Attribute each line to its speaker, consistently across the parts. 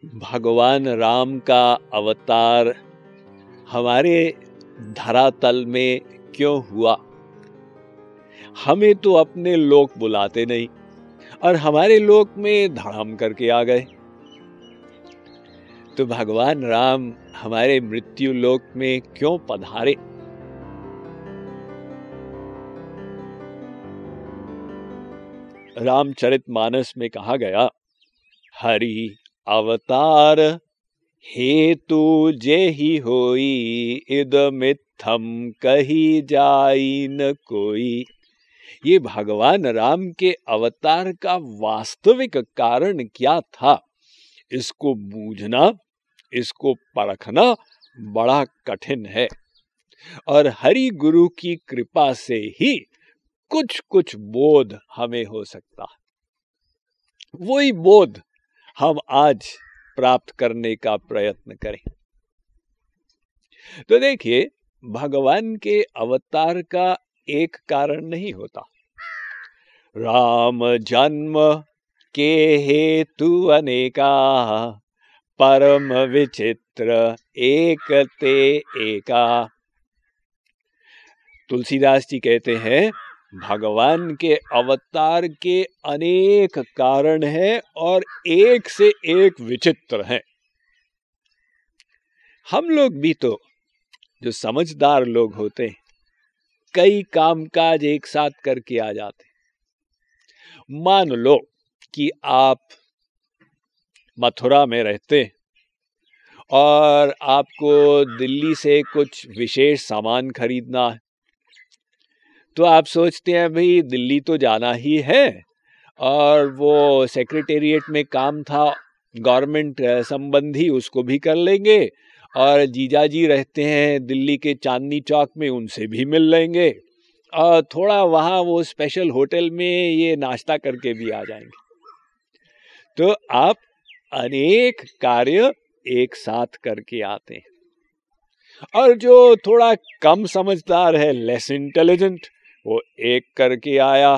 Speaker 1: भगवान राम का अवतार हमारे धरातल में क्यों हुआ? हमें तो अपने लोक बुलाते नहीं और हमारे लोक में धड़ाम करके आ गए। तो भगवान राम हमारे मृत्यु लोक में क्यों पधारे? रामचरितमानस में कहा गया, हरि अवतार हेतु जेहि होई, इदमित्थम कही जाई न कोई। ये भगवान राम के अवतार का वास्तविक कारण क्या था, इसको बूझना, इसको परखना बड़ा कठिन है। और हरि गुरु की कृपा से ही कुछ कुछ बोध हमें हो सकता है। वही बोध हम आज प्राप्त करने का प्रयत्न करें। तो देखिए, भगवान के अवतार का एक कारण नहीं होता। राम जन्म के हेतु अनेका, परम विचित्र एक ते एका। तुलसीदास जी कहते हैं, भगवान के अवतार के अनेक कारण हैं और एक से एक विचित्र हैं। हम लोग भी तो जो समझदार लोग होते हैं, कई कामकाज एक साथ करके आ जाते। मान लो कि आप मथुरा में रहते और आपको दिल्ली से कुछ विशेष सामान खरीदना है, तो आप सोचते हैं भाई दिल्ली तो जाना ही है और वो सेक्रेटेरिएट में काम था गवर्नमेंट संबंधी, उसको भी कर लेंगे, और जीजा जी रहते हैं दिल्ली के चांदनी चौक में, उनसे भी मिल लेंगे और थोड़ा वहाँ वो स्पेशल होटल में ये नाश्ता करके भी आ जाएंगे। तो आप अनेक कार्य एक साथ करके आते हैं। और जो थोड़ा कम समझदार है, लेस इंटेलिजेंट, वो एक करके आया,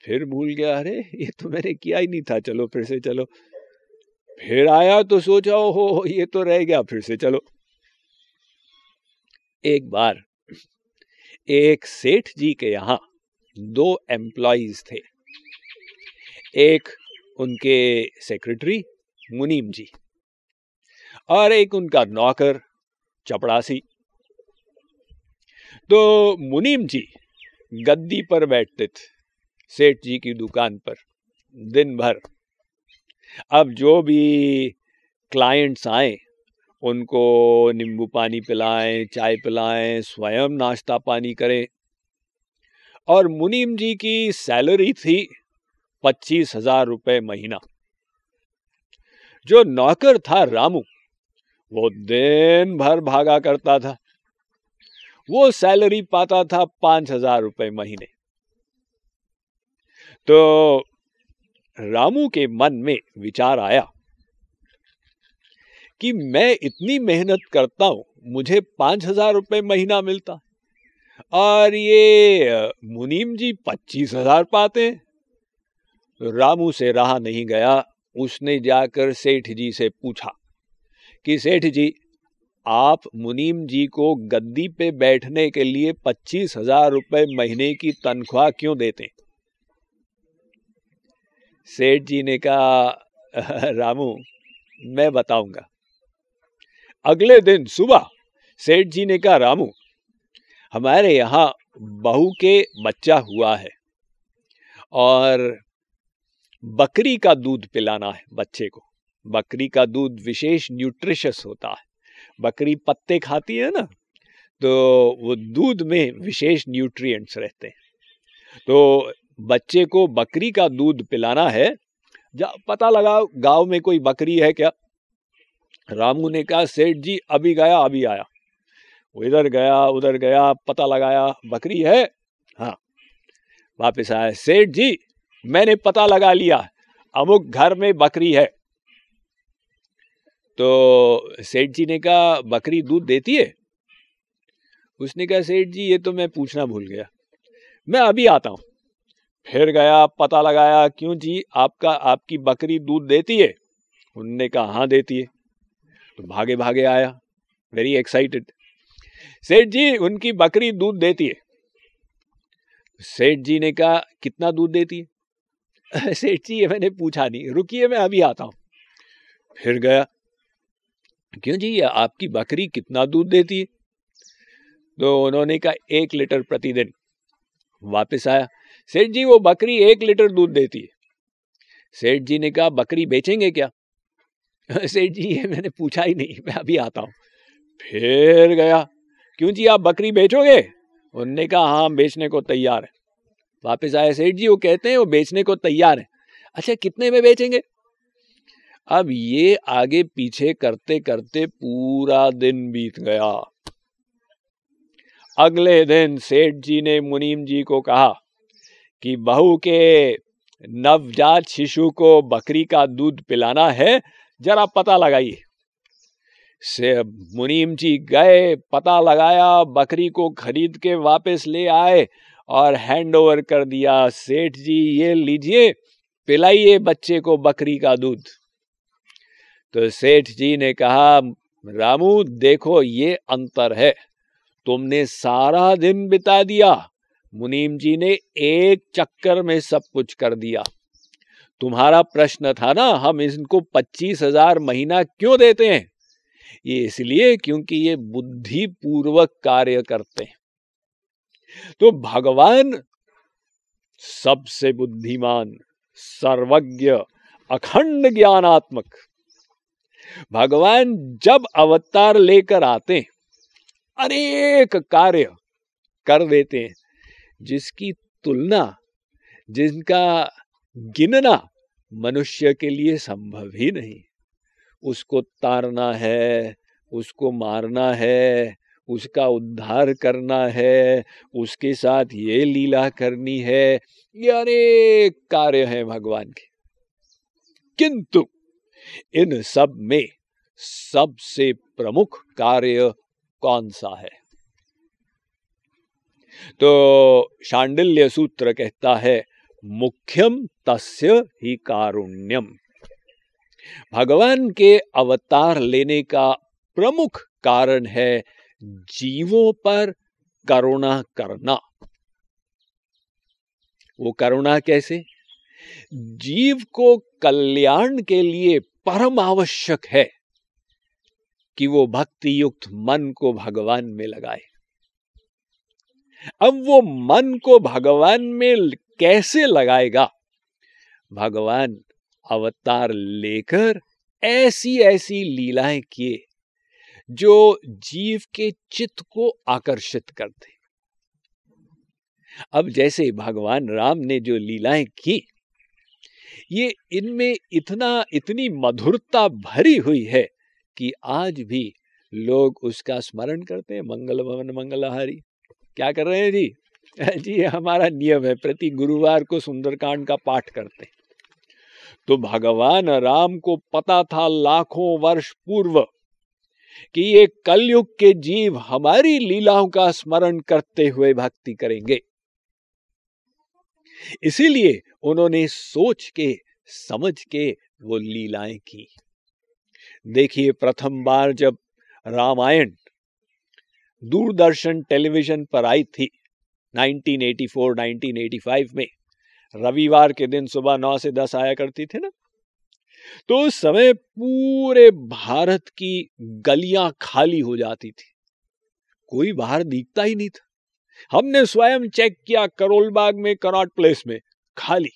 Speaker 1: फिर भूल गया, अरे ये तो मैंने किया ही नहीं था, चलो फिर से चलो। फिर आया तो सोचा हो ये तो रह गया, फिर से चलो। एक बार एक सेठ जी के यहाँ 2 एम्प्लॉइज थे। एक उनके सेक्रेटरी मुनीम जी और एक उनका नौकर चपड़ासी। तो मुनीम जी गद्दी पर बैठते थे सेठ जी की दुकान पर दिन भर। अब जो भी क्लाइंट्स आए उनको नींबू पानी पिलाएं, चाय पिलाएं, स्वयं नाश्ता पानी करें। और मुनीम जी की सैलरी थी 25,000 रुपए महीना। जो नौकर था रामू, वो दिन भर भागा करता था, वो सैलरी पाता था 5,000 रुपए महीने। तो रामू के मन में विचार आया कि मैं इतनी मेहनत करता हूं, मुझे 5,000 रुपए महीना मिलता और ये मुनीम जी 25,000 पाते हैं। तो रामू से रहा नहीं गया, उसने जाकर सेठ जी से पूछा कि सेठ जी, आप मुनीम जी को गद्दी पे बैठने के लिए 25,000 रुपए महीने की तनख्वाह क्यों देते? सेठ जी ने कहा, रामू मैं बताऊंगा। अगले दिन सुबह सेठ जी ने कहा, रामू हमारे यहाँ बहू के बच्चा हुआ है और बकरी का दूध पिलाना है बच्चे को। बकरी का दूध विशेष न्यूट्रिशियस होता है। बकरी पत्ते खाती है ना, तो वो दूध में विशेष न्यूट्रिएंट्स रहते हैं। तो बच्चे को बकरी का दूध पिलाना है, पता लगाओ गांव में कोई बकरी है क्या? रामू ने कहा, सेठ जी अभी गया अभी आया। वो इधर गया उधर गया, पता लगाया, बकरी है? हाँ। वापस आया, सेठ जी मैंने पता लगा लिया, अमुक घर में बकरी है। तो सेठ जी ने कहा, बकरी दूध देती है? उसने कहा, सेठ जी ये तो मैं पूछना भूल गया, मैं अभी आता हूं। फिर गया, पता लगाया, क्यों जी आपकी बकरी दूध देती है? उनने कहा हाँ देती है। तो भागे भागे आया, वेरी एक्साइटेड। सेठ जी, उनकी बकरी दूध देती है। सेठ जी ने कहा कितना दूध देती है? सेठ जी ये मैंने पूछा नहीं, रुकिए मैं अभी आता हूं। फिर गया, क्यों जी ये आपकी बकरी कितना दूध देती है? तो उन्होंने कहा 1 लीटर प्रतिदिन। वापस आया, सेठ जी वो बकरी 1 लीटर दूध देती है। सेठ जी ने कहा बकरी बेचेंगे क्या? सेठ जी ये मैंने पूछा ही नहीं, मैं अभी आता हूं। फिर गया, क्यों जी आप बकरी बेचोगे? उन्होंने कहा हाँ बेचने को तैयार है। वापस आए, सेठ जी वो कहते हैं वो बेचने को तैयार है। अच्छा कितने में बेचेंगे? अब ये आगे पीछे करते करते पूरा दिन बीत गया। अगले दिन सेठ जी ने मुनीम जी को कहा कि बहू के नवजात शिशु को बकरी का दूध पिलाना है, जरा पता लगाइए। से मुनीम जी गए, पता लगाया, बकरी को खरीद के वापस ले आए और हैंड ओवर कर दिया। सेठ जी ये लीजिए, पिलाइए बच्चे को बकरी का दूध। तो सेठ जी ने कहा रामू देखो ये अंतर है, तुमने सारा दिन बिता दिया, मुनीम जी ने एक चक्कर में सब कुछ कर दिया। तुम्हारा प्रश्न था ना हम इनको 25,000 महीना क्यों देते हैं? ये इसलिए क्योंकि ये बुद्धि पूर्वक कार्य करते हैं। तो भगवान सबसे बुद्धिमान, सर्वज्ञ, अखंड ज्ञानात्मक भगवान जब अवतार लेकर आते हैं, अनेक कार्य कर देते हैं जिसकी तुलना, जिनका गिनना मनुष्य के लिए संभव ही नहीं। उसको तारना है, उसको मारना है, उसका उद्धार करना है, उसके साथ ये लीला करनी है, ये अनेक कार्य हैं भगवान के। किंतु इन सब में सबसे प्रमुख कार्य कौन सा है? तो शांडिल्य सूत्र कहता है मुख्यम तस्य ही कारुण्यम। भगवान के अवतार लेने का प्रमुख कारण है जीवों पर करुणा करना। वो करुणा कैसे? जीव को कल्याण के लिए परम आवश्यक है कि वो भक्ति युक्त मन को भगवान में लगाए। अब वो मन को भगवान में कैसे लगाएगा? भगवान अवतार लेकर ऐसी ऐसी लीलाएं किए जो जीव के चित्त को आकर्षित करते। अब जैसे भगवान राम ने जो लीलाएं की, ये इनमें इतनी मधुरता भरी हुई है कि आज भी लोग उसका स्मरण करते हैं। मंगल भवन मंगलहारी क्या कर रहे हैं जी? जी हमारा नियम है, प्रति गुरुवार को सुंदरकांड का पाठ करते हैं। तो भगवान राम को पता था लाखों वर्ष पूर्व कि ये कलयुग के जीव हमारी लीलाओं का स्मरण करते हुए भक्ति करेंगे। इसीलिए उन्होंने सोच के समझ के वो लीलाएं की। देखिए प्रथम बार जब रामायण दूरदर्शन टेलीविजन पर आई थी 1984-1985 में, रविवार के दिन सुबह 9 से 10 आया करती थी ना, तो उस समय पूरे भारत की गलियां खाली हो जाती थी, कोई बाहर दिखता ही नहीं था। हमने स्वयं चेक किया, करोल बाग में, कनॉट प्लेस में खाली,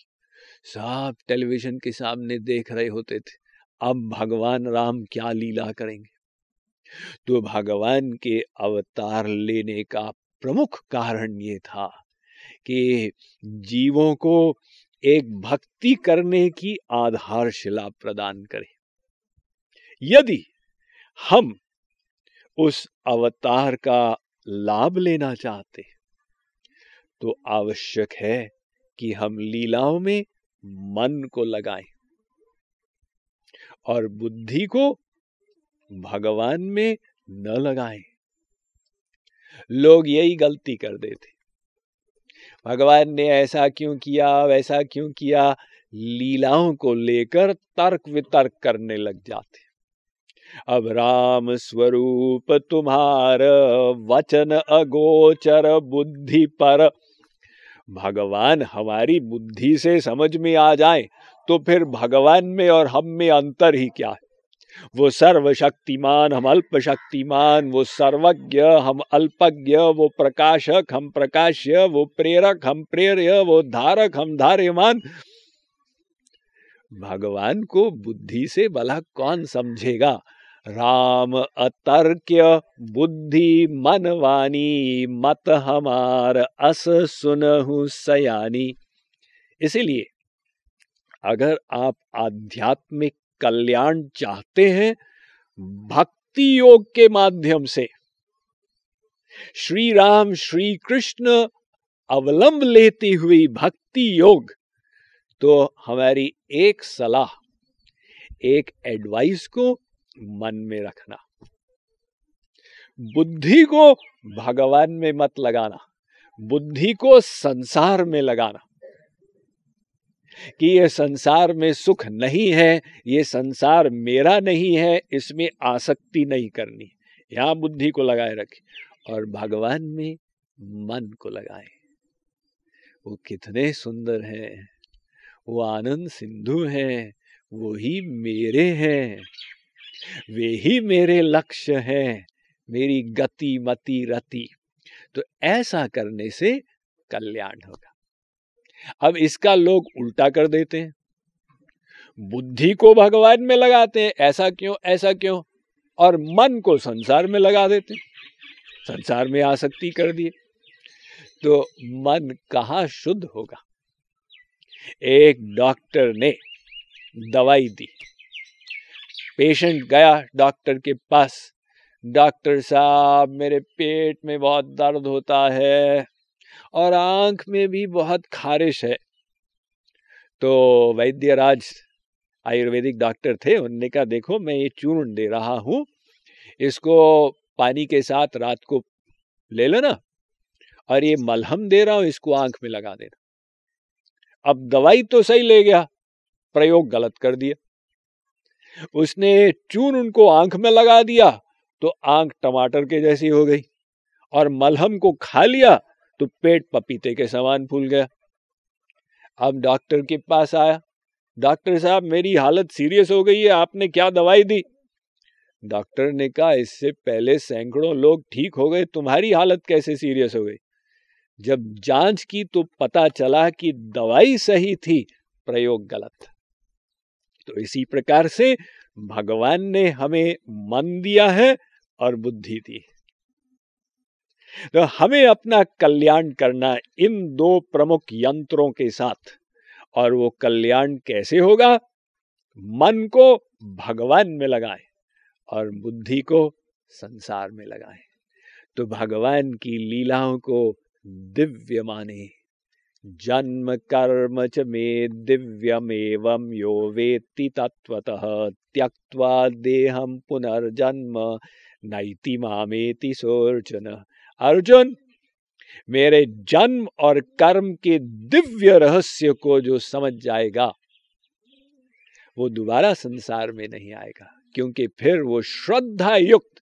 Speaker 1: सब टेलीविजन के सामने देख रहे होते थे अब भगवान राम क्या लीला करेंगे। तो भगवान के अवतार लेने का प्रमुख कारण ये था कि जीवों को एक भक्ति करने की आधारशिला प्रदान करे। यदि हम उस अवतार का लाभ लेना चाहते तो आवश्यक है कि हम लीलाओं में मन को लगाएं और बुद्धि को भगवान में न लगाएं। लोग यही गलती कर देते, भगवान ने ऐसा क्यों किया, वैसा क्यों किया, लीलाओं को लेकर तर्क वितर्क करने लग जाते। अब राम स्वरूप तुम्हारा वचन अगोचर बुद्धि पर। भगवान हमारी बुद्धि से समझ में आ जाए तो फिर भगवान में और हम में अंतर ही क्या है। वो सर्वशक्तिमान, हम अल्प शक्तिमान, वो सर्वज्ञ, हम अल्पज्ञ, वो प्रकाशक, हम प्रकाश्य, वो प्रेरक, हम प्रेर्य, वो धारक, हम धार्यमान। भगवान को बुद्धि से भला कौन समझेगा। राम अतर्क्य बुद्धि मन वाणी, मत हमार अस सुनहु सयानी। इसीलिए अगर आप आध्यात्मिक कल्याण चाहते हैं, भक्ति योग के माध्यम से श्री राम श्री कृष्ण अवलंब लेती हुई भक्ति योग, तो हमारी एक सलाह, एक एडवाइस को मन में रखना। बुद्धि को भगवान में मत लगाना, बुद्धि को संसार में लगाना कि ये संसार में सुख नहीं है, ये संसार मेरा नहीं है, इसमें आसक्ति नहीं करनी। यहां बुद्धि को लगाए रखें और भगवान में मन को लगाएं। वो कितने सुंदर हैं, वो आनंद सिंधु हैं, वो ही मेरे हैं, वे ही मेरे लक्ष्य हैं, मेरी गति मति रति। तो ऐसा करने से कल्याण होगा। अब इसका लोग उल्टा कर देते हैं, बुद्धि को भगवान में लगाते हैं, ऐसा क्यों ऐसा क्यों, और मन को संसार में लगा देते हैं, संसार में आसक्ति कर दिए। तो मन कहाँ शुद्ध होगा। एक डॉक्टर ने दवाई दी, पेशेंट गया डॉक्टर के पास, डॉक्टर साहब मेरे पेट में बहुत दर्द होता है और आंख में भी बहुत खारिश है। तो वैद्यराज आयुर्वेदिक डॉक्टर थे, उन्होंने कहा देखो मैं ये चूर्ण दे रहा हूं, इसको पानी के साथ रात को ले लेना, और ये मलहम दे रहा हूं, इसको आंख में लगा देना। अब दवाई तो सही ले गया, प्रयोग गलत कर दिया। उसने चूर्ण उनको आंख में लगा दिया तो आंख टमाटर के जैसी हो गई, और मलहम को खा लिया तो पेट पपीते के समान फूल गया। अब डॉक्टर के पास आया, डॉक्टर साहब मेरी हालत सीरियस हो गई है, आपने क्या दवाई दी। डॉक्टर ने कहा इससे पहले सैकड़ों लोग ठीक हो गए, तुम्हारी हालत कैसे सीरियस हो गई। जब जांच की तो पता चला कि दवाई सही थी, प्रयोग गलत था। तो इसी प्रकार से भगवान ने हमें मन दिया है और बुद्धि दी, तो हमें अपना कल्याण करना इन दो प्रमुख यंत्रों के साथ। और वो कल्याण कैसे होगा। मन को भगवान में लगाएं और बुद्धि को संसार में लगाएं, तो भगवान की लीलाओं को दिव्य माने। जन्म कर्म च मे दिव्यमेवं यो वेत्ति तत्वतः त्यक्त्वा देहं पुनर्जन्म नैति मामेति सोऽर्जुन। अर्जुन, मेरे जन्म और कर्म के दिव्य रहस्य को जो समझ जाएगा वो दोबारा संसार में नहीं आएगा, क्योंकि फिर वो श्रद्धा युक्त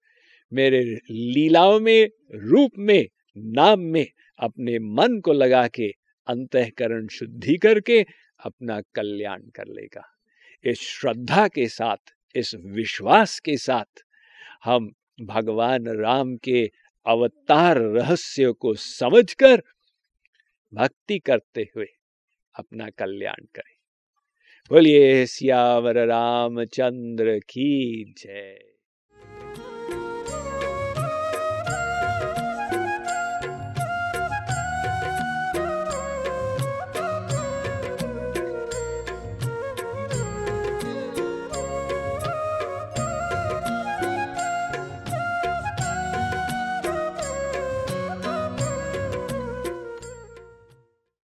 Speaker 1: मेरे लीलाओं में, रूप में, नाम में अपने मन को लगा के अंतःकरण शुद्धि करके अपना कल्याण कर लेगा। इस श्रद्धा के साथ, इस विश्वास के साथ हम भगवान राम के अवतार रहस्य को समझकर भक्ति करते हुए अपना कल्याण करें। बोलिए सियावर रामचंद्र की जय।